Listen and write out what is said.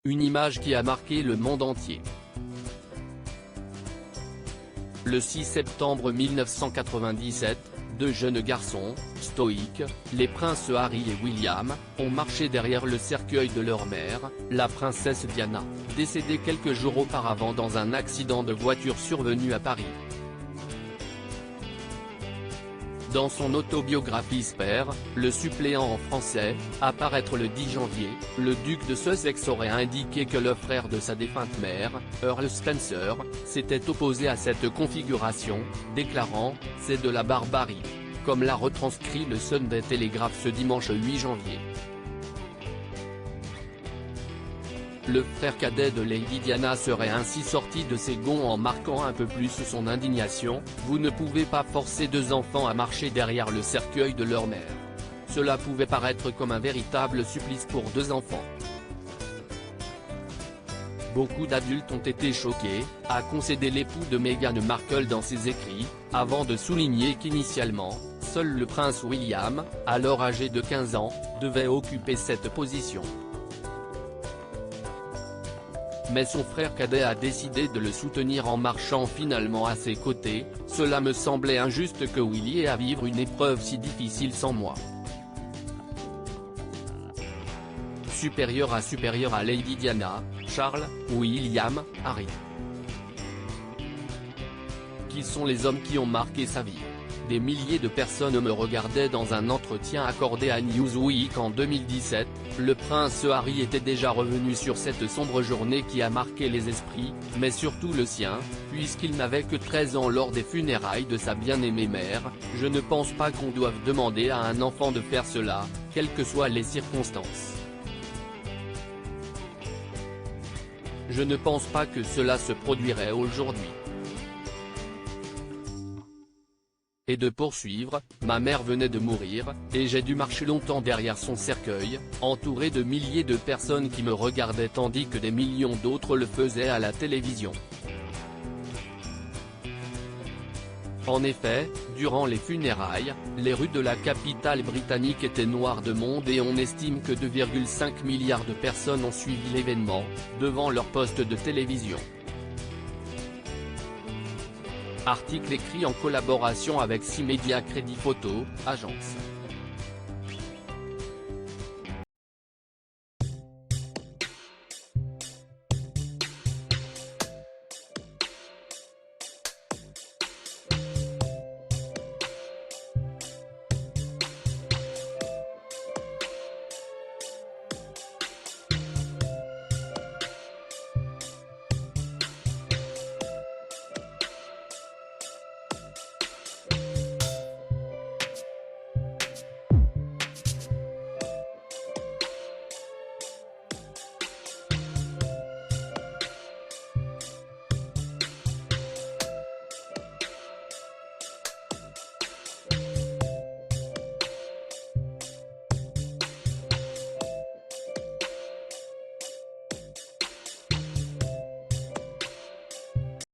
une image qui a marqué le monde entier. Le 6 septembre 1997, deux jeunes garçons, stoïques, les princes Harry et William, ont marché derrière le cercueil de leur mère, la princesse Diana, décédée quelques jours auparavant dans un accident de voiture survenu à Paris. Dans son autobiographie Spare, le suppléant en français, à paraître le 10 janvier, le duc de Sussex aurait indiqué que le frère de sa défunte mère, Earl Spencer, s'était opposé à cette configuration, déclarant « c'est de la barbarie », comme l'a retranscrit le Sunday Telegraph ce dimanche 8 janvier. Le frère cadet de Lady Diana serait ainsi sorti de ses gonds en marquant un peu plus son indignation « Vous ne pouvez pas forcer deux enfants à marcher derrière le cercueil de leur mère. Cela pouvait paraître comme un véritable supplice pour deux enfants. » Beaucoup d'adultes ont été choqués, a concédé l'époux de Meghan Markle dans ses écrits, avant de souligner qu'initialement, seul le prince William, alors âgé de 15 ans, devait occuper cette position. Mais son frère cadet a décidé de le soutenir en marchant finalement à ses côtés. Cela me semblait injuste que Willy ait à vivre une épreuve si difficile sans moi. Supérieur à Lady Diana, Charles, William, Harry. Qui sont les hommes qui ont marqué sa vie? Des milliers de personnes me regardaient dans un entretien accordé à Newsweek en 2017, le prince Harry était déjà revenu sur cette sombre journée qui a marqué les esprits, mais surtout le sien, puisqu'il n'avait que 13 ans lors des funérailles de sa bien-aimée mère. Je ne pense pas qu'on doive demander à un enfant de faire cela, quelles que soient les circonstances. Je ne pense pas que cela se produirait aujourd'hui. Et de poursuivre, ma mère venait de mourir, et j'ai dû marcher longtemps derrière son cercueil, entouré de milliers de personnes qui me regardaient tandis que des millions d'autres le faisaient à la télévision. En effet, durant les funérailles, les rues de la capitale britannique étaient noires de monde et on estime que 2,5 milliards de personnes ont suivi l'événement, devant leur poste de télévision. Article écrit en collaboration avec 6 Médias Crédit Photo, agence.